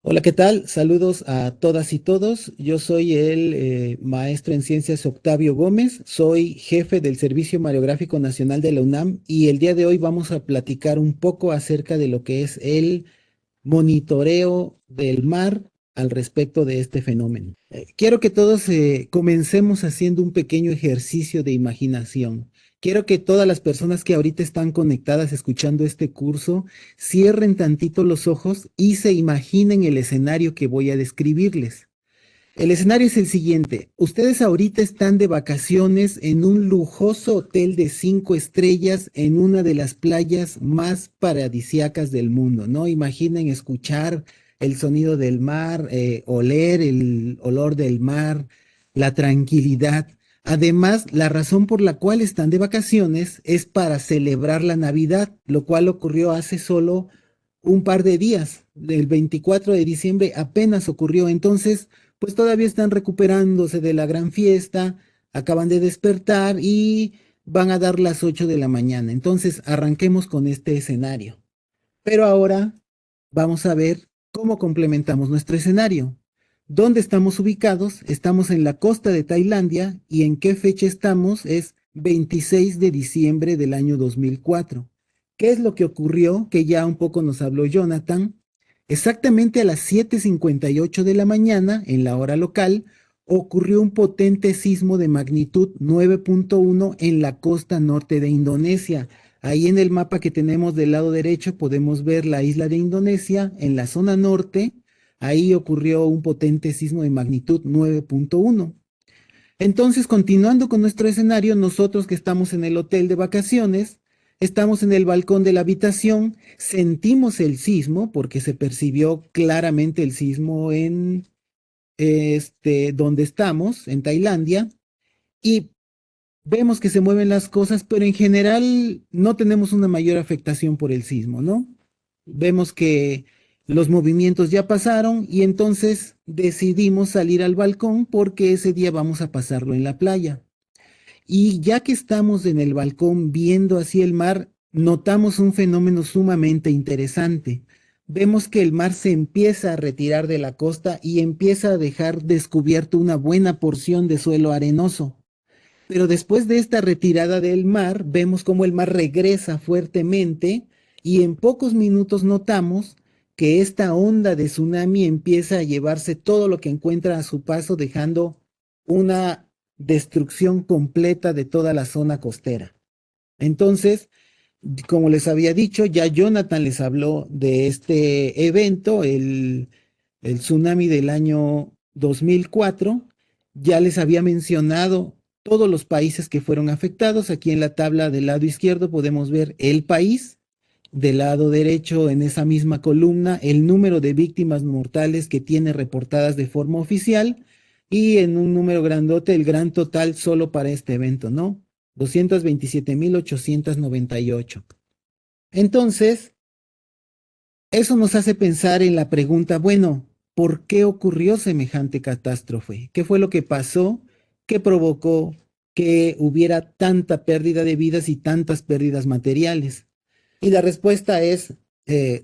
Hola, ¿qué tal? Saludos a todas y todos. Yo soy el maestro en ciencias Octavio Gómez, soy jefe del Servicio Mareográfico Nacional de la UNAM y el día de hoy vamos a platicar un poco acerca de lo que es el monitoreo del mar al respecto de este fenómeno. Quiero que todos comencemos haciendo un pequeño ejercicio de imaginación. Quiero que todas las personas que ahorita están conectadas escuchando este curso cierren tantito los ojos y se imaginen el escenario que voy a describirles. El escenario es el siguiente. Ustedes ahorita están de vacaciones en un lujoso hotel de 5 estrellas en una de las playas más paradisíacas del mundo, ¿no? Imaginen escuchar el sonido del mar, oler el olor del mar, la tranquilidad. Además, la razón por la cual están de vacaciones es para celebrar la Navidad, lo cual ocurrió hace solo un par de días. El 24 de diciembre apenas ocurrió. Entonces, pues todavía están recuperándose de la gran fiesta, acaban de despertar y van a dar las 8 de la mañana. Entonces, arranquemos con este escenario. Pero ahora vamos a ver cómo complementamos nuestro escenario. ¿Dónde estamos ubicados? Estamos en la costa de Tailandia y en qué fecha estamos es 26 de diciembre del año 2004. ¿Qué es lo que ocurrió? Que ya un poco nos habló Jonathan. Exactamente a las 7:58 de la mañana, en la hora local, ocurrió un potente sismo de magnitud 9.1 en la costa norte de Indonesia. Ahí en el mapa que tenemos del lado derecho podemos ver la isla de Indonesia en la zona norte. Ahí ocurrió un potente sismo de magnitud 9.1. Entonces, continuando con nuestro escenario, nosotros que estamos en el hotel de vacaciones, estamos en el balcón de la habitación, sentimos el sismo porque se percibió claramente el sismo en donde estamos, en Tailandia, y vemos que se mueven las cosas, pero en general no tenemos una mayor afectación por el sismo, ¿no? Vemos que los movimientos ya pasaron y entonces decidimos salir al balcón porque ese día vamos a pasarlo en la playa. Y ya que estamos en el balcón viendo hacia el mar, notamos un fenómeno sumamente interesante. Vemos que el mar se empieza a retirar de la costa y empieza a dejar descubierto una buena porción de suelo arenoso. Pero después de esta retirada del mar, vemos cómo el mar regresa fuertemente y en pocos minutos notamos que esta onda de tsunami empieza a llevarse todo lo que encuentra a su paso, dejando una destrucción completa de toda la zona costera. Entonces, como les había dicho, ya Jonathan les habló de este evento, el tsunami del año 2004. Ya les había mencionado todos los países que fueron afectados. Aquí en la tabla del lado izquierdo podemos ver el país. Del lado derecho, en esa misma columna, el número de víctimas mortales que tiene reportadas de forma oficial y en un número grandote, el gran total solo para este evento, ¿no? 227.898. Entonces, eso nos hace pensar en la pregunta, bueno, ¿por qué ocurrió semejante catástrofe? ¿Qué fue lo que pasó? ¿Qué provocó que hubiera tanta pérdida de vidas y tantas pérdidas materiales? Y la respuesta es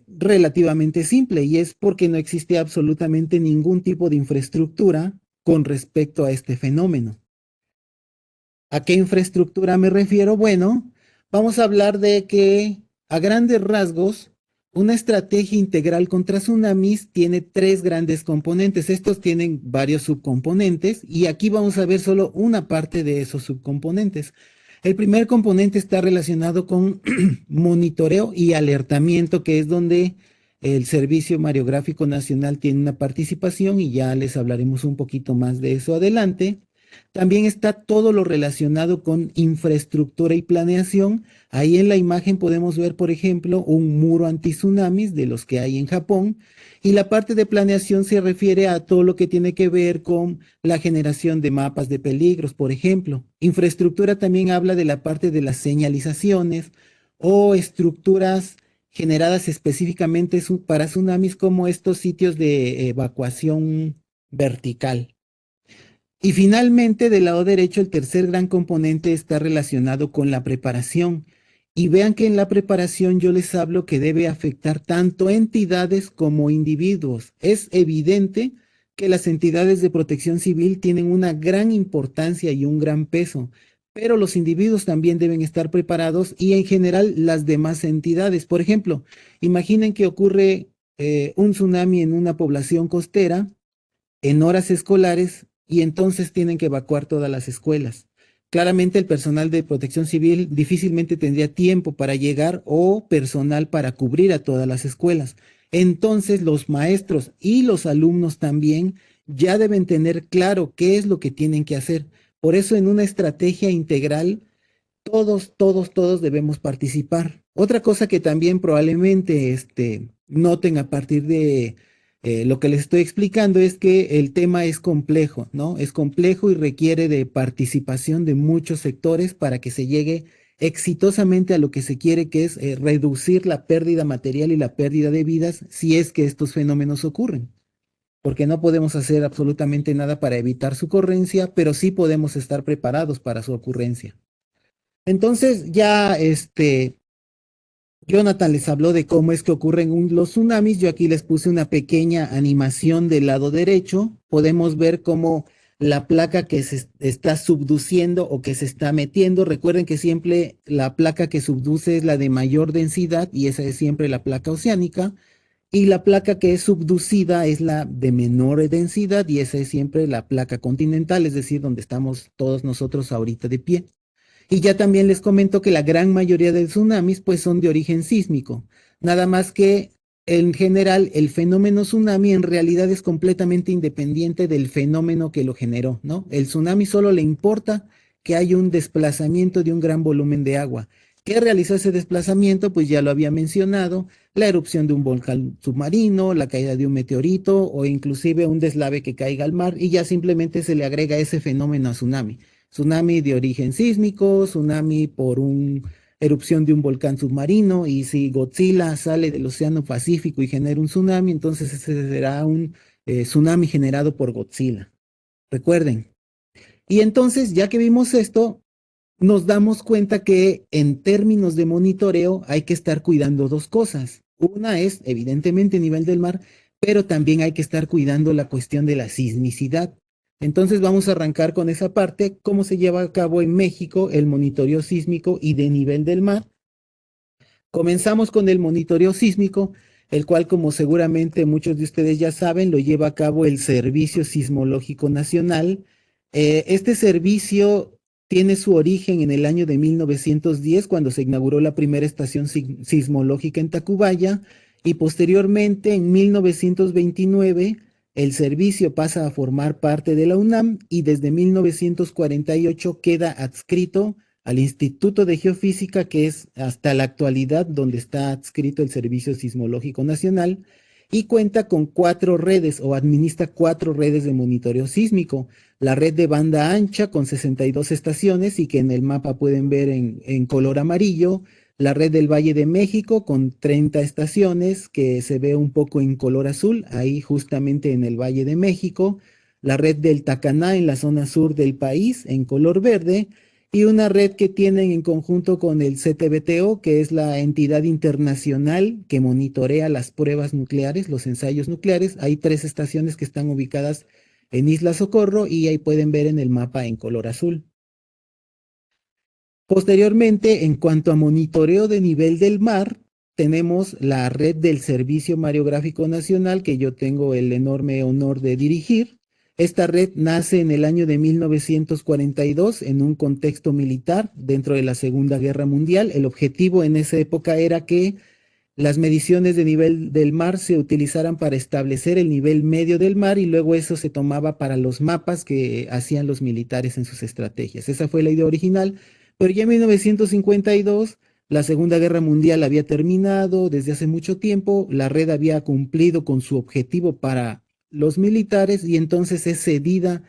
relativamente simple y es porque no existe absolutamente ningún tipo de infraestructura con respecto a este fenómeno. ¿A qué infraestructura me refiero? Bueno, vamos a hablar de que a grandes rasgos Una estrategia integral contra tsunamis tiene tres grandes componentes. Estos tienen varios subcomponentes y aquí vamos a ver solo una parte de esos subcomponentes. El primer componente está relacionado con monitoreo y alertamiento, que es donde el Servicio Mariográfico Nacional tiene una participación y ya les hablaremos un poquito más de eso adelante. También está todo lo relacionado con infraestructura y planeación. Ahí en la imagen podemos ver, por ejemplo, un muro anti-tsunamis de los que hay en Japón. Y la parte de planeación se refiere a todo lo que tiene que ver con la generación de mapas de peligros, por ejemplo. Infraestructura también habla de la parte de las señalizaciones o estructuras generadas específicamente para tsunamis, como estos sitios de evacuación vertical. Y finalmente, del lado derecho, el tercer gran componente está relacionado con la preparación. Y vean que en la preparación yo les hablo que debe afectar tanto entidades como individuos. Es evidente que las entidades de protección civil tienen una gran importancia y un gran peso, pero los individuos también deben estar preparados y en general las demás entidades. Por ejemplo, imaginen que ocurre un tsunami en una población costera en horas escolares y entonces tienen que evacuar todas las escuelas. Claramente el personal de protección civil difícilmente tendría tiempo para llegar o personal para cubrir a todas las escuelas. Entonces los maestros y los alumnos también ya deben tener claro qué es lo que tienen que hacer. Por eso en una estrategia integral todos debemos participar. Otra cosa que también probablemente noten a partir de lo que les estoy explicando es que el tema es complejo, ¿no? Es complejo y requiere de participación de muchos sectores para que se llegue exitosamente a lo que se quiere, que es reducir la pérdida material y la pérdida de vidas si es que estos fenómenos ocurren. Porque no podemos hacer absolutamente nada para evitar su ocurrencia, pero sí podemos estar preparados para su ocurrencia. Entonces ya Jonathan les habló de cómo es que ocurren los tsunamis. Yo aquí les puse una pequeña animación del lado derecho. Podemos ver cómo la placa que se está subduciendo o que se está metiendo. Recuerden que siempre la placa que subduce es la de mayor densidad y esa es siempre la placa oceánica. Y la placa que es subducida es la de menor densidad y esa es siempre la placa continental, es decir, donde estamos todos nosotros ahorita de pie. Y ya también les comento que la gran mayoría de tsunamis pues son de origen sísmico. Nada más que en general el fenómeno tsunami en realidad es completamente independiente del fenómeno que lo generó, ¿no? El tsunami solo le importa que hay un desplazamiento de un gran volumen de agua. ¿Qué realizó ese desplazamiento? Pues ya lo había mencionado, la erupción de un volcán submarino, la caída de un meteorito o inclusive un deslave que caiga al mar y ya simplemente se le agrega ese fenómeno a tsunami. Tsunami de origen sísmico, tsunami por una erupción de un volcán submarino, y si Godzilla sale del Océano Pacífico y genera un tsunami, entonces ese será un tsunami generado por Godzilla. Recuerden. Y entonces, ya que vimos esto, nos damos cuenta que en términos de monitoreo hay que estar cuidando dos cosas. Una es, evidentemente, el nivel del mar, pero también hay que estar cuidando la cuestión de la sismicidad. Entonces vamos a arrancar con esa parte, cómo se lleva a cabo en México el monitoreo sísmico y de nivel del mar. Comenzamos con el monitoreo sísmico, el cual, como seguramente muchos de ustedes ya saben, lo lleva a cabo el Servicio Sismológico Nacional. Este servicio tiene su origen en el año de 1910, cuando se inauguró la primera estación sismológica en Tacubaya, y posteriormente, en 1929, el servicio pasa a formar parte de la UNAM y desde 1948 queda adscrito al Instituto de Geofísica, que es hasta la actualidad donde está adscrito el Servicio Sismológico Nacional, y cuenta con cuatro redes o administra cuatro redes de monitoreo sísmico. La red de banda ancha con 62 estaciones y que en el mapa pueden ver en color amarillo. La red del Valle de México con 30 estaciones que se ve un poco en color azul, ahí justamente en el Valle de México. La red del Tacaná en la zona sur del país en color verde y una red que tienen en conjunto con el CTBTO, que es la entidad internacional que monitorea las pruebas nucleares, los ensayos nucleares. Hay tres estaciones que están ubicadas en Isla Socorro y ahí pueden ver en el mapa en color azul. Posteriormente, en cuanto a monitoreo de nivel del mar, tenemos la red del Servicio Mareográfico Nacional, que yo tengo el enorme honor de dirigir. Esta red nace en el año de 1942 en un contexto militar dentro de la Segunda Guerra Mundial. El objetivo en esa época era que las mediciones de nivel del mar se utilizaran para establecer el nivel medio del mar y luego eso se tomaba para los mapas que hacían los militares en sus estrategias. Esa fue la idea original, pero ya en 1952 la Segunda Guerra Mundial había terminado desde hace mucho tiempo, la red había cumplido con su objetivo para los militares y entonces es cedida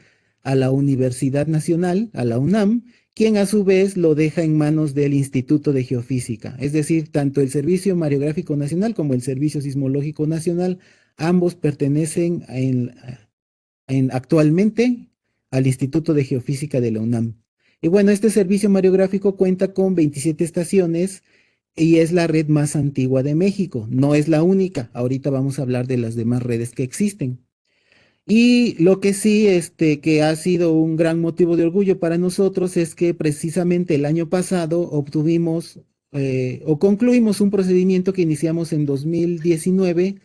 a la Universidad Nacional, a la UNAM, quien a su vez lo deja en manos del Instituto de Geofísica. Es decir, tanto el Servicio Mareográfico Nacional como el Servicio Sismológico Nacional, ambos pertenecen actualmente al Instituto de Geofísica de la UNAM. Y bueno, este servicio mareográfico cuenta con 27 estaciones y es la red más antigua de México. No es la única. Ahorita vamos a hablar de las demás redes que existen. Y lo que sí, que ha sido un gran motivo de orgullo para nosotros es que precisamente el año pasado obtuvimos o concluimos un procedimiento que iniciamos en 2019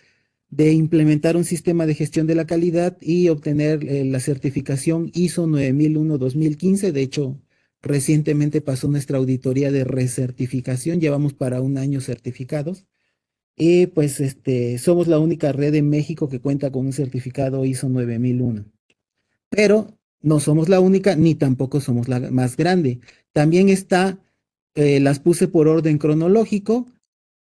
de implementar un sistema de gestión de la calidad y obtener la certificación ISO 9001-2015. De hecho, recientemente pasó nuestra auditoría de recertificación, llevamos para un año certificados. Y pues somos la única red en México que cuenta con un certificado ISO 9001. Pero no somos la única ni tampoco somos la más grande. También está, las puse por orden cronológico.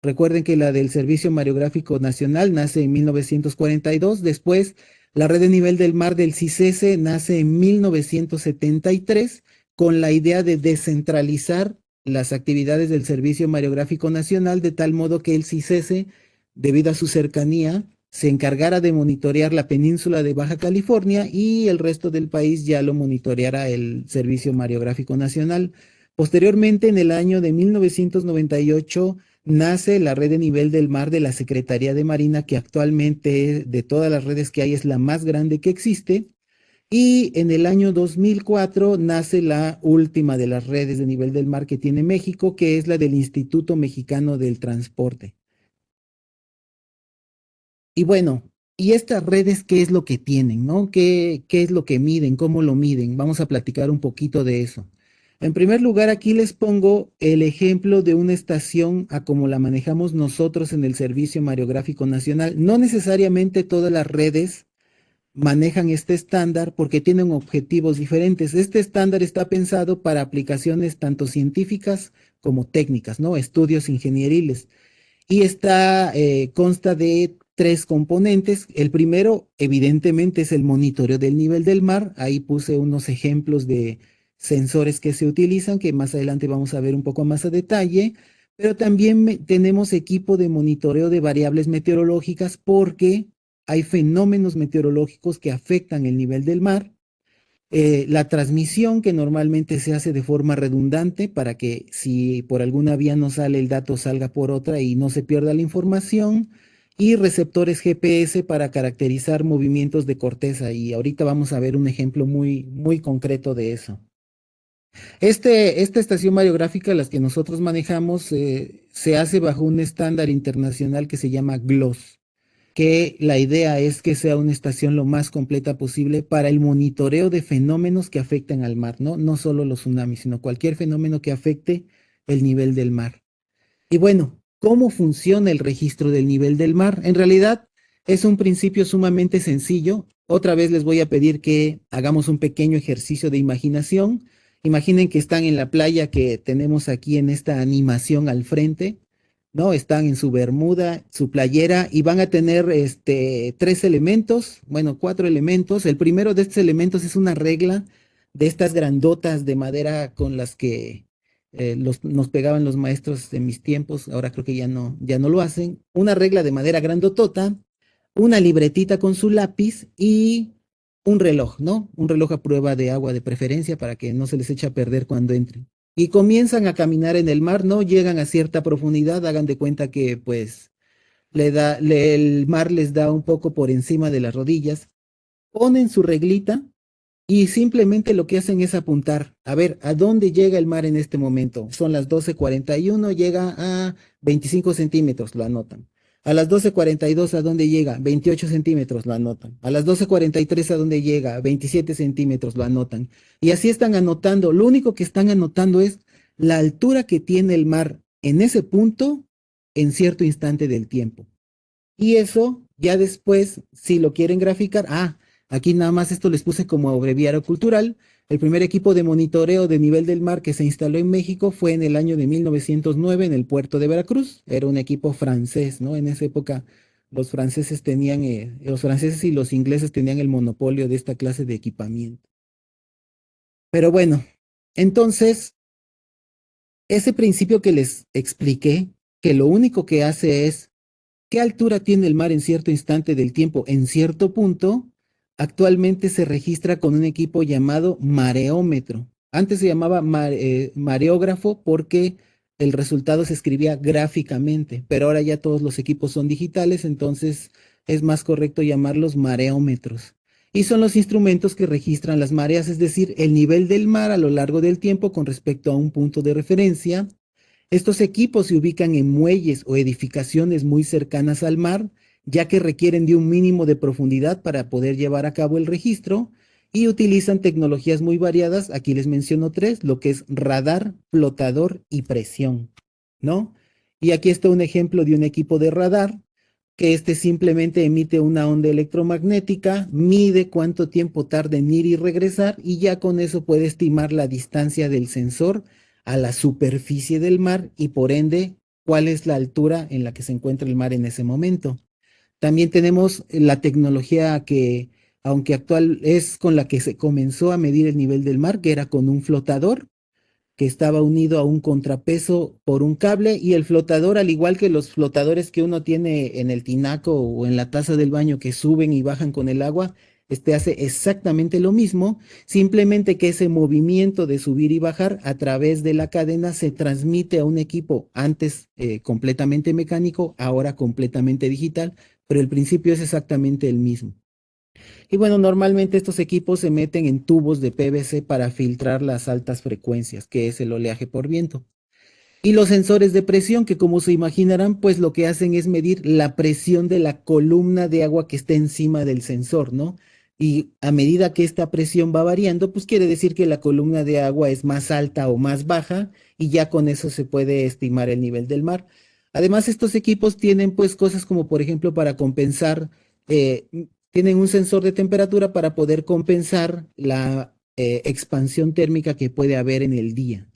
Recuerden que la del Servicio Mareográfico Nacional nace en 1942. Después, la red de nivel del mar del CICESE nace en 1973 con la idea de descentralizar las actividades del Servicio Mareográfico Nacional de tal modo que el CICESE, debido a su cercanía, se encargara de monitorear la península de Baja California y el resto del país ya lo monitoreara el Servicio Mareográfico Nacional. Posteriormente, en el año de 1998, nace la red de nivel del mar de la Secretaría de Marina, que actualmente de todas las redes que hay es la más grande que existe. Y en el año 2004 nace la última de las redes de nivel del mar que tiene México, que es la del Instituto Mexicano del Transporte. Y bueno, ¿y estas redes qué es lo que tienen, no? ¿Qué es lo que miden? ¿Cómo lo miden? Vamos a platicar un poquito de eso. En primer lugar, aquí les pongo el ejemplo de una estación a como la manejamos nosotros en el Servicio Mareográfico Nacional. No necesariamente todas las redes manejan este estándar porque tienen objetivos diferentes. Este estándar está pensado para aplicaciones tanto científicas como técnicas, ¿no? Estudios ingenieriles y consta de tres componentes. El primero, evidentemente, es el monitoreo del nivel del mar. Ahí puse unos ejemplos de sensores que se utilizan, que más adelante vamos a ver un poco más a detalle. Pero también tenemos equipo de monitoreo de variables meteorológicas porque hay fenómenos meteorológicos que afectan el nivel del mar. La transmisión que normalmente se hace de forma redundante para que si por alguna vía no sale el dato salga por otra y no se pierda la información y receptores GPS para caracterizar movimientos de corteza y ahorita vamos a ver un ejemplo muy muy concreto de eso. Esta estación mareográfica, las que nosotros manejamos, se hace bajo un estándar internacional que se llama GLOS, que la idea es que sea una estación lo más completa posible para el monitoreo de fenómenos que afectan al mar, ¿no? No solo los tsunamis, sino cualquier fenómeno que afecte el nivel del mar. Y bueno, ¿cómo funciona el registro del nivel del mar? En realidad es un principio sumamente sencillo. Otra vez les voy a pedir que hagamos un pequeño ejercicio de imaginación. Imaginen que están en la playa que tenemos aquí en esta animación al frente, ¿no? Están en su bermuda, su playera y van a tener tres elementos, bueno, cuatro elementos. El primero de estos elementos es una regla de estas grandotas de madera con las que nos pegaban los maestros de mis tiempos, ahora creo que ya no lo hacen. Una regla de madera grandotota, una libretita con su lápiz y un reloj, ¿no? Un reloj a prueba de agua de preferencia para que no se les eche a perder cuando entren. Y comienzan a caminar en el mar, ¿no? Llegan a cierta profundidad, hagan de cuenta que pues el mar les da un poco por encima de las rodillas, ponen su reglita y simplemente lo que hacen es apuntar, a ver, ¿a dónde llega el mar en este momento? Son las 12:41, llega a 25 centímetros, lo anotan. A las 12:42, ¿a dónde llega? 28 centímetros, lo anotan. A las 12:43, ¿a dónde llega? 27 centímetros, lo anotan. Y así están anotando. Lo único que están anotando es la altura que tiene el mar en ese punto en cierto instante del tiempo. Y eso ya después, si lo quieren graficar, aquí nada más esto les puse como abreviario cultural. El primer equipo de monitoreo de nivel del mar que se instaló en México fue en el año de 1909 en el puerto de Veracruz. Era un equipo francés, ¿no? En esa época los franceses y los ingleses tenían el monopolio de esta clase de equipamiento. Pero bueno, entonces, ese principio que les expliqué, que lo único que hace es qué altura tiene el mar en cierto instante del tiempo en cierto punto, actualmente se registra con un equipo llamado mareómetro. Antes se llamaba mareógrafo porque el resultado se escribía gráficamente, pero ahora ya todos los equipos son digitales, entonces es más correcto llamarlos mareómetros. Y son los instrumentos que registran las mareas, es decir, el nivel del mar a lo largo del tiempo con respecto a un punto de referencia. Estos equipos se ubican en muelles o edificaciones muy cercanas al mar, ya que requieren de un mínimo de profundidad para poder llevar a cabo el registro y utilizan tecnologías muy variadas. Aquí les menciono tres, lo que es radar, flotador y presión, ¿no? Y aquí está un ejemplo de un equipo de radar que este simplemente emite una onda electromagnética, mide cuánto tiempo tarda en ir y regresar y ya con eso puede estimar la distancia del sensor a la superficie del mar y por ende cuál es la altura en la que se encuentra el mar en ese momento. También tenemos la tecnología que, aunque actual, es con la que se comenzó a medir el nivel del mar, que era con un flotador que estaba unido a un contrapeso por un cable y el flotador, al igual que los flotadores que uno tiene en el tinaco o en la taza del baño que suben y bajan con el agua, este hace exactamente lo mismo, simplemente que ese movimiento de subir y bajar a través de la cadena se transmite a un equipo antes completamente mecánico, ahora completamente digital, pero el principio es exactamente el mismo. Y bueno, normalmente estos equipos se meten en tubos de PVC para filtrar las altas frecuencias, que es el oleaje por viento. Y los sensores de presión, que como se imaginarán, pues lo que hacen es medir la presión de la columna de agua que está encima del sensor, ¿no? Y a medida que esta presión va variando, pues quiere decir que la columna de agua es más alta o más baja y ya con eso se puede estimar el nivel del mar. Además, estos equipos tienen pues cosas como por ejemplo para compensar, tienen un sensor de temperatura para poder compensar la expansión térmica que puede haber en el día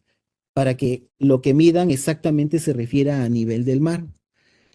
para que lo que midan exactamente se refiera a nivel del mar.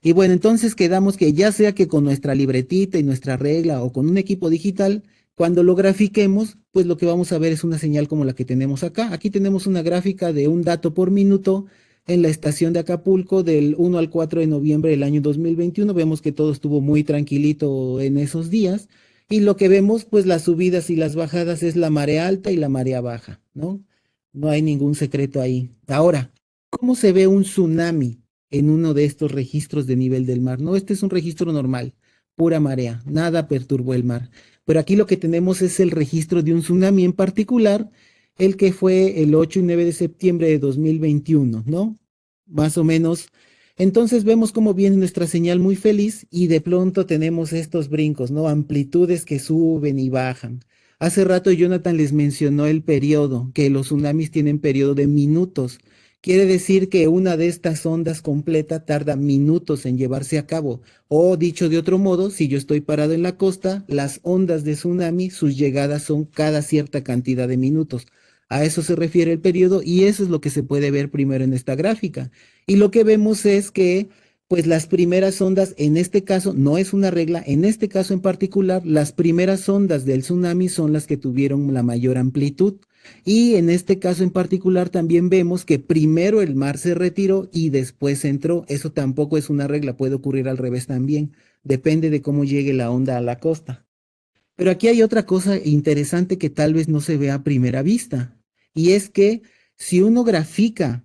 Y bueno, entonces quedamos que ya sea que con nuestra libretita y nuestra regla o con un equipo digital, cuando lo grafiquemos, pues lo que vamos a ver es una señal como la que tenemos acá. Aquí tenemos una gráfica de un dato por minuto en la estación de Acapulco del 1 al 4 de noviembre del año 2021. Vemos que todo estuvo muy tranquilito en esos días. Y lo que vemos, pues las subidas y las bajadas es la marea alta y la marea baja, ¿no? No hay ningún secreto ahí. Ahora, ¿cómo se ve un tsunami en uno de estos registros de nivel del mar? No, este es un registro normal, pura marea, nada perturbó el mar. Pero aquí lo que tenemos es el registro de un tsunami en particular, el que fue el 8 y 9 de septiembre de 2021, ¿no? Más o menos. Entonces vemos cómo viene nuestra señal muy feliz y de pronto tenemos estos brincos, ¿no? Amplitudes que suben y bajan. Hace rato Jonathan les mencionó el periodo, que los tsunamis tienen periodo de minutos. Quiere decir que una de estas ondas completa tarda minutos en llevarse a cabo. O dicho de otro modo, si yo estoy parado en la costa, las ondas de tsunami, sus llegadas son cada cierta cantidad de minutos. A eso se refiere el periodo y eso es lo que se puede ver primero en esta gráfica. Y lo que vemos es que pues las primeras ondas, en este caso, no es una regla, en este caso en particular, las primeras ondas del tsunami son las que tuvieron la mayor amplitud. Y en este caso en particular también vemos que primero el mar se retiró y después entró. Eso tampoco es una regla, puede ocurrir al revés también. Depende de cómo llegue la onda a la costa. Pero aquí hay otra cosa interesante que tal vez no se vea a primera vista. Y es que si uno grafica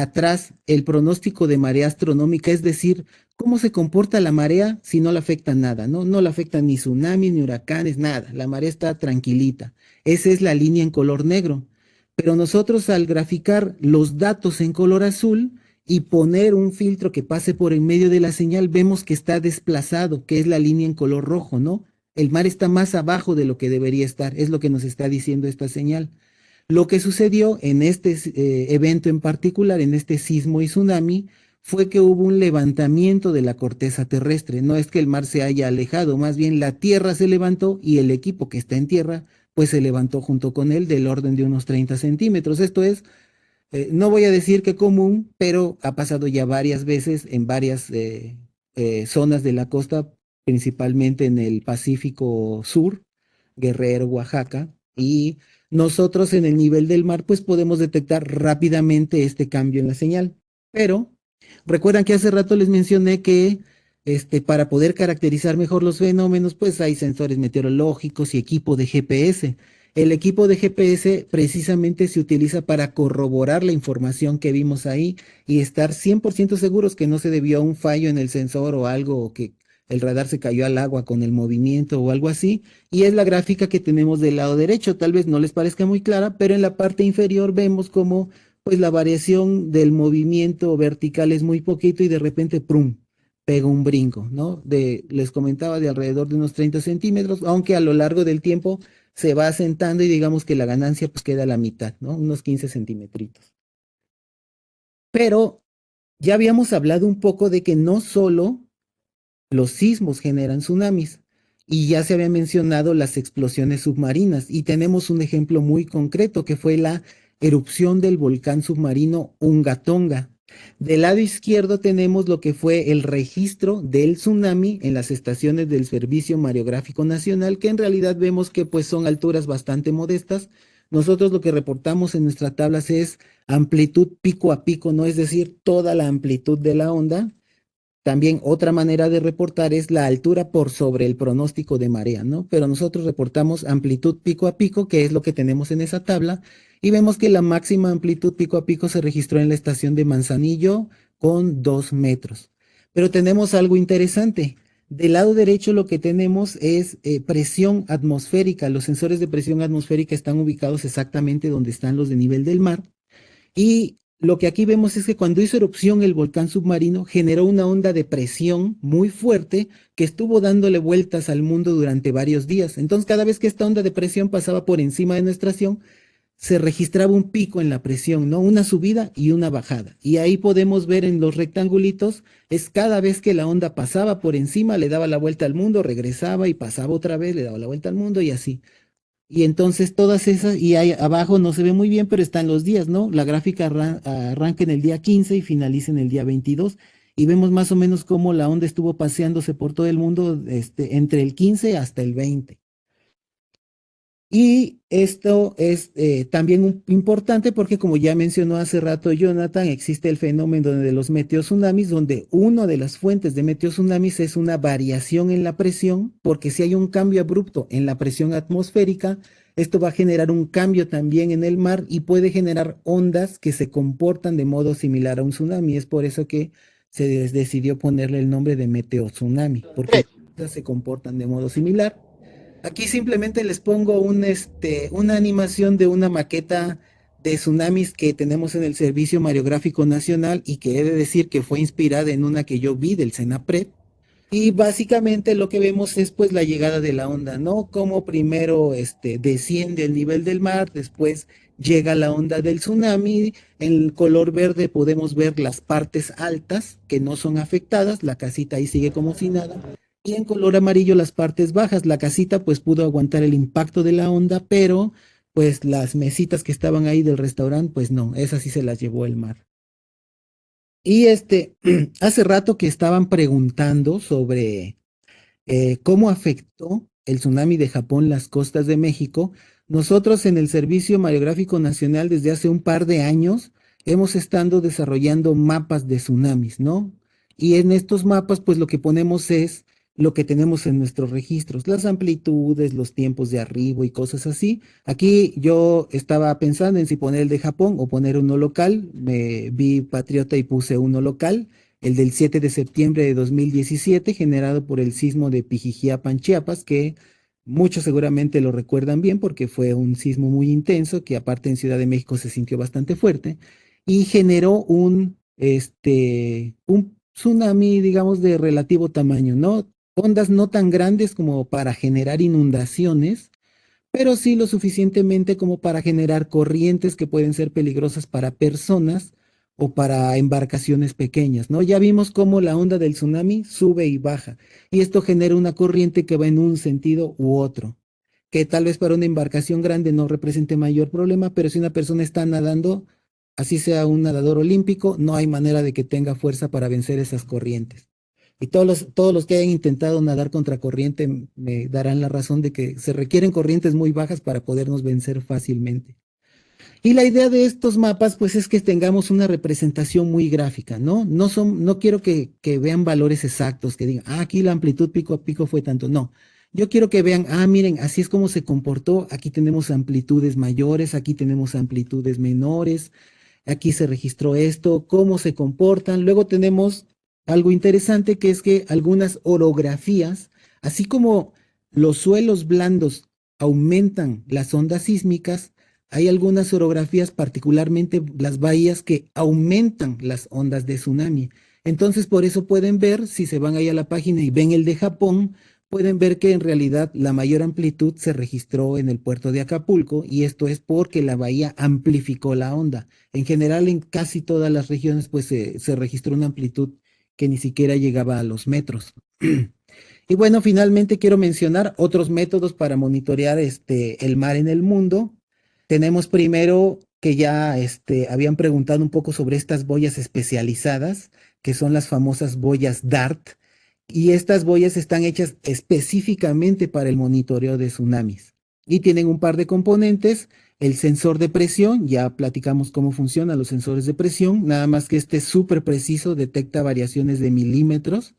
atrás el pronóstico de marea astronómica, es decir, cómo se comporta la marea si no le afecta nada, ¿no? No le afectan ni tsunamis, ni huracanes, nada. La marea está tranquilita. Esa es la línea en color negro. Pero nosotros al graficar los datos en color azul y poner un filtro que pase por en medio de la señal, vemos que está desplazado, que es la línea en color rojo, ¿no? El mar está más abajo de lo que debería estar, es lo que nos está diciendo esta señal. Lo que sucedió en este evento en particular, en este sismo y tsunami, fue que hubo un levantamiento de la corteza terrestre. No es que el mar se haya alejado, más bien la tierra se levantó y el equipo que está en tierra, pues se levantó junto con él del orden de unos 30 centímetros. Esto es, no voy a decir que común, pero ha pasado ya varias veces en varias zonas de la costa, principalmente en el Pacífico Sur, Guerrero, Oaxaca, y nosotros en el nivel del mar, pues podemos detectar rápidamente este cambio en la señal. Pero recuerdan que hace rato les mencioné que para poder caracterizar mejor los fenómenos, pues hay sensores meteorológicos y equipo de GPS. El equipo de GPS precisamente se utiliza para corroborar la información que vimos ahí y estar 100% seguros que no se debió a un fallo en el sensor o algo, o que el radar se cayó al agua con el movimiento o algo así. Y es la gráfica que tenemos del lado derecho. Tal vez no les parezca muy clara, pero en la parte inferior vemos como pues la variación del movimiento vertical es muy poquito y de repente, ¡prum!, pega un brinco, ¿no? Les comentaba de alrededor de unos 30 centímetros, aunque a lo largo del tiempo se va asentando y digamos que la ganancia pues queda a la mitad, ¿no? Unos 15 centímetros. Pero ya habíamos hablado un poco de que no solo los sismos generan tsunamis y ya se había mencionado las explosiones submarinas y tenemos un ejemplo muy concreto que fue la erupción del volcán submarino Unga Tonga. Del lado izquierdo tenemos lo que fue el registro del tsunami en las estaciones del Servicio Mareográfico Nacional, que en realidad vemos que pues son alturas bastante modestas. Nosotros lo que reportamos en nuestras tablas es amplitud pico a pico, no es decir, toda la amplitud de la onda. También otra manera de reportar es la altura por sobre el pronóstico de marea, ¿no? Pero nosotros reportamos amplitud pico a pico, que es lo que tenemos en esa tabla, y vemos que la máxima amplitud pico a pico se registró en la estación de Manzanillo con 2 metros. Pero tenemos algo interesante. Del lado derecho lo que tenemos es presión atmosférica. Los sensores de presión atmosférica están ubicados exactamente donde están los de nivel del mar. Y lo que aquí vemos es que cuando hizo erupción el volcán submarino generó una onda de presión muy fuerte que estuvo dándole vueltas al mundo durante varios días. Entonces, cada vez que esta onda de presión pasaba por encima de nuestra estación, se registraba un pico en la presión, ¿no? Una subida y una bajada. Y ahí podemos ver en los rectangulitos, es cada vez que la onda pasaba por encima, le daba la vuelta al mundo, regresaba y pasaba otra vez, le daba la vuelta al mundo y así. Y entonces todas esas, y ahí abajo no se ve muy bien, pero están los días, ¿no? La gráfica arranca en el día 15 y finaliza en el día 22. Y vemos más o menos cómo la onda estuvo paseándose por todo el mundo, entre el 15 hasta el 20. Y esto es también importante porque, como ya mencionó hace rato Jonathan, existe el fenómeno de los meteotsunamis, donde una de las fuentes de meteotsunamis es una variación en la presión, porque si hay un cambio abrupto en la presión atmosférica, esto va a generar un cambio también en el mar y puede generar ondas que se comportan de modo similar a un tsunami. Es por eso que se decidió ponerle el nombre de meteotsunami, porque se comportan de modo similar. Aquí simplemente les pongo una animación de una maqueta de tsunamis que tenemos en el Servicio Mareográfico Nacional y que he de decir que fue inspirada en una que yo vi del CENAPRED. Y básicamente lo que vemos es pues la llegada de la onda, ¿no? Como primero desciende el nivel del mar, después llega la onda del tsunami. En el color verde podemos ver las partes altas que no son afectadas, la casita ahí sigue como si nada. Y en color amarillo las partes bajas, la casita pues pudo aguantar el impacto de la onda, pero pues las mesitas que estaban ahí del restaurante, pues no, esas sí se las llevó el mar. Y hace rato que estaban preguntando sobre cómo afectó el tsunami de Japón las costas de México. Nosotros en el Servicio Mareográfico Nacional desde hace un par de años hemos estado desarrollando mapas de tsunamis, ¿no? Y en estos mapas, pues lo que ponemos es lo que tenemos en nuestros registros, las amplitudes, los tiempos de arribo y cosas así. Aquí yo estaba pensando en si poner el de Japón o poner uno local. Me vi patriota y puse uno local, el del 7 de septiembre de 2017, generado por el sismo de Pijijiapan, Chiapas, que muchos seguramente lo recuerdan bien porque fue un sismo muy intenso, que aparte en Ciudad de México se sintió bastante fuerte y generó un tsunami, digamos, de relativo tamaño, ¿no? Ondas no tan grandes como para generar inundaciones, pero sí lo suficientemente como para generar corrientes que pueden ser peligrosas para personas o para embarcaciones pequeñas, ¿no? Ya vimos cómo la onda del tsunami sube y baja, y esto genera una corriente que va en un sentido u otro, que tal vez para una embarcación grande no represente mayor problema, pero si una persona está nadando, así sea un nadador olímpico, no hay manera de que tenga fuerza para vencer esas corrientes. Y todos los que hayan intentado nadar contra corriente me darán la razón de que se requieren corrientes muy bajas para podernos vencer fácilmente. Y la idea de estos mapas, pues, es que tengamos una representación muy gráfica, ¿no? No quiero que vean valores exactos, que digan, aquí la amplitud pico a pico fue tanto. No. Yo quiero que vean, miren, así es como se comportó. Aquí tenemos amplitudes mayores, aquí tenemos amplitudes menores, aquí se registró esto, cómo se comportan. Luego tenemos algo interesante que es que algunas orografías, así como los suelos blandos aumentan las ondas sísmicas, hay algunas orografías, particularmente las bahías, que aumentan las ondas de tsunami. Entonces, por eso pueden ver, si se van ahí a la página y ven el de Japón, pueden ver que en realidad la mayor amplitud se registró en el puerto de Acapulco, y esto es porque la bahía amplificó la onda. En general, en casi todas las regiones, pues se registró una amplitud que ni siquiera llegaba a los metros. Y bueno, finalmente quiero mencionar otros métodos para monitorear el mar en el mundo. Tenemos primero que ya habían preguntado un poco sobre estas boyas especializadas, que son las famosas boyas DART, y estas boyas están hechas específicamente para el monitoreo de tsunamis. Y tienen un par de componentes: el sensor de presión, ya platicamos cómo funcionan los sensores de presión, nada más que este es súper preciso, detecta variaciones de milímetros.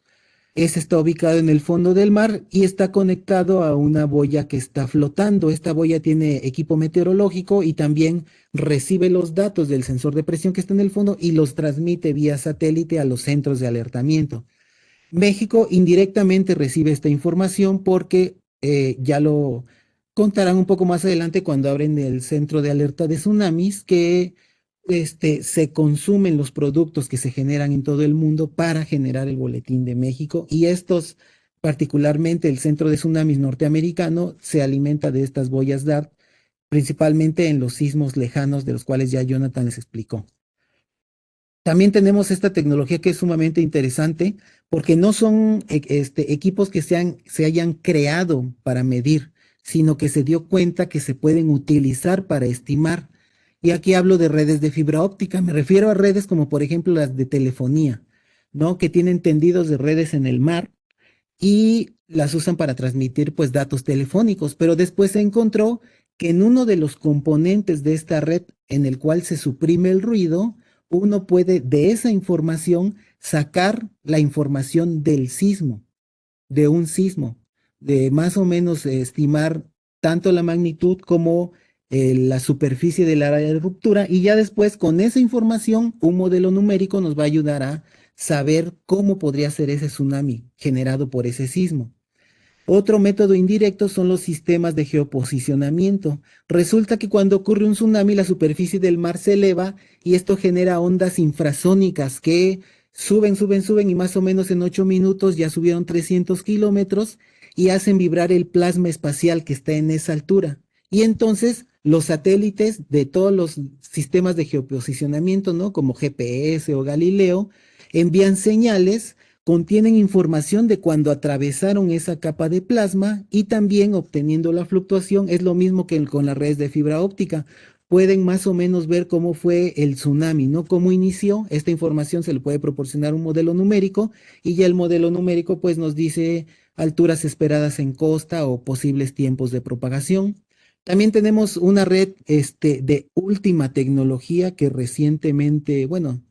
Ese está ubicado en el fondo del mar y está conectado a una boya que está flotando. Esta boya tiene equipo meteorológico y también recibe los datos del sensor de presión que está en el fondo y los transmite vía satélite a los centros de alertamiento. México indirectamente recibe esta información porque ya lo contarán un poco más adelante cuando abren el centro de alerta de tsunamis, que se consumen los productos que se generan en todo el mundo para generar el boletín de México, y estos, particularmente el centro de tsunamis norteamericano, se alimenta de estas boyas DART, principalmente en los sismos lejanos de los cuales ya Jonathan les explicó. También tenemos esta tecnología que es sumamente interesante porque no son equipos que se hayan creado para medir, sino que se dio cuenta que se pueden utilizar para estimar. Y aquí hablo de redes de fibra óptica. Me refiero a redes como por ejemplo las de telefonía, ¿no? Que tienen tendidos de redes en el mar y las usan para transmitir pues datos telefónicos, pero después se encontró que en uno de los componentes de esta red, en el cual se suprime el ruido, uno puede de esa información sacar la información del sismo, de un sismo, de más o menos estimar tanto la magnitud como la superficie del área de ruptura, y ya después con esa información un modelo numérico nos va a ayudar a saber cómo podría ser ese tsunami generado por ese sismo. Otro método indirecto son los sistemas de geoposicionamiento. Resulta que cuando ocurre un tsunami, la superficie del mar se eleva y esto genera ondas infrasónicas que suben, suben, suben, y más o menos en 8 minutos ya subieron 300 kilómetros y hacen vibrar el plasma espacial que está en esa altura. Y entonces los satélites de todos los sistemas de geoposicionamiento, ¿no? Como GPS o Galileo, envían señales, contienen información de cuando atravesaron esa capa de plasma, y también obteniendo la fluctuación. Es lo mismo que con las redes de fibra óptica. Pueden más o menos ver cómo fue el tsunami, ¿no? Cómo inició. Esta información se le puede proporcionar un modelo numérico, y ya el modelo numérico pues nos dice alturas esperadas en costa o posibles tiempos de propagación. También tenemos una red de última tecnología que recientemente, bueno,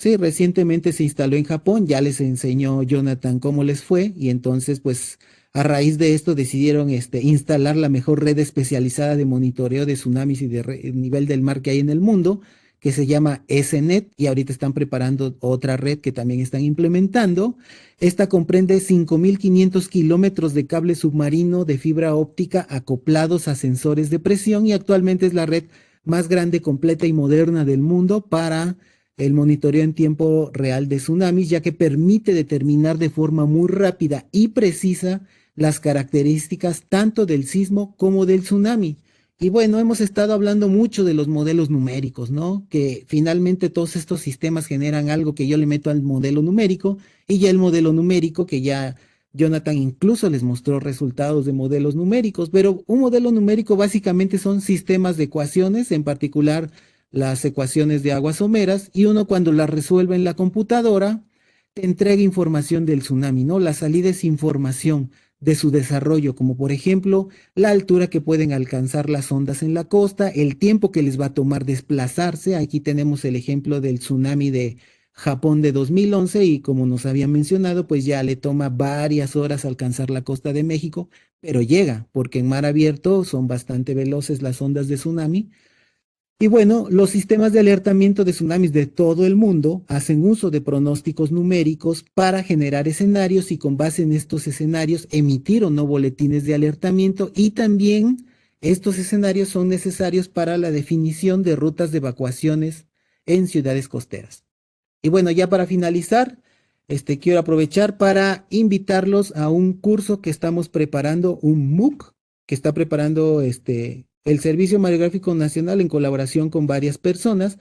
Sí, recientemente se instaló en Japón, ya les enseñó Jonathan cómo les fue y entonces pues a raíz de esto decidieron instalar la mejor red especializada de monitoreo de tsunamis y de nivel del mar que hay en el mundo, que se llama SNET y ahorita están preparando otra red que también están implementando. Esta comprende 5.500 kilómetros de cable submarino de fibra óptica acoplados a sensores de presión y actualmente es la red más grande, completa y moderna del mundo para el monitoreo en tiempo real de tsunamis, ya que permite determinar de forma muy rápida y precisa las características tanto del sismo como del tsunami. Y bueno, hemos estado hablando mucho de los modelos numéricos, ¿no? Que finalmente todos estos sistemas generan algo que yo le meto al modelo numérico y ya el modelo numérico que ya Jonathan incluso les mostró resultados de modelos numéricos, pero un modelo numérico básicamente son sistemas de ecuaciones, en particular las ecuaciones de aguas someras, y uno cuando las resuelve en la computadora, te entrega información del tsunami, ¿no? La salida es información de su desarrollo, como por ejemplo la altura que pueden alcanzar las ondas en la costa, el tiempo que les va a tomar desplazarse. Aquí tenemos el ejemplo del tsunami de Japón de 2011 y como nos habían mencionado, pues ya le toma varias horas alcanzar la costa de México, pero llega, porque en mar abierto son bastante veloces las ondas de tsunami. Y bueno, los sistemas de alertamiento de tsunamis de todo el mundo hacen uso de pronósticos numéricos para generar escenarios y con base en estos escenarios emitir o no boletines de alertamiento y también estos escenarios son necesarios para la definición de rutas de evacuaciones en ciudades costeras. Y bueno, ya para finalizar, quiero aprovechar para invitarlos a un curso que estamos preparando, un MOOC, que está preparando el Servicio Mariográfico Nacional en colaboración con varias personas,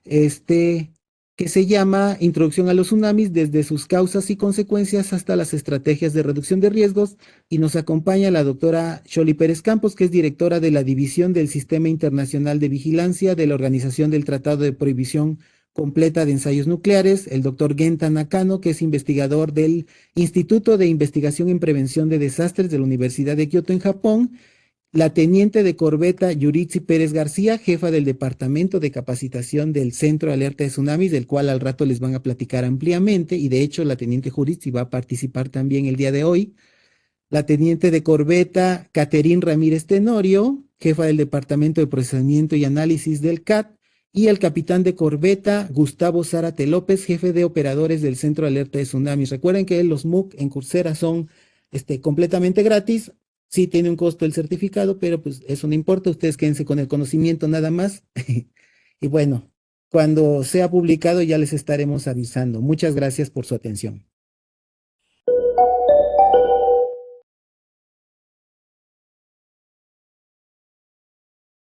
este, que se llama Introducción a los tsunamis desde sus causas y consecuencias hasta las estrategias de reducción de riesgos. Y nos acompaña la doctora Sholi Pérez Campos, que es directora de la División del Sistema Internacional de Vigilancia de la Organización del Tratado de Prohibición Completa de Ensayos Nucleares, el doctor Genta Nakano, que es investigador del Instituto de Investigación en Prevención de Desastres de la Universidad de Kioto en Japón, la teniente de corbeta Yuritsi Pérez García, jefa del Departamento de Capacitación del Centro de Alerta de Tsunamis, del cual al rato les van a platicar ampliamente, y de hecho la teniente Yuritsi va a participar también el día de hoy. La teniente de corbeta Caterín Ramírez Tenorio, jefa del Departamento de Procesamiento y Análisis del CAT, y el capitán de corbeta Gustavo Zárate López, jefe de operadores del Centro de Alerta de Tsunamis. Recuerden que los MOOC en Coursera son completamente gratis. Sí tiene un costo el certificado, pero pues eso no importa. Ustedes quédense con el conocimiento nada más. Y bueno, cuando sea publicado ya les estaremos avisando. Muchas gracias por su atención.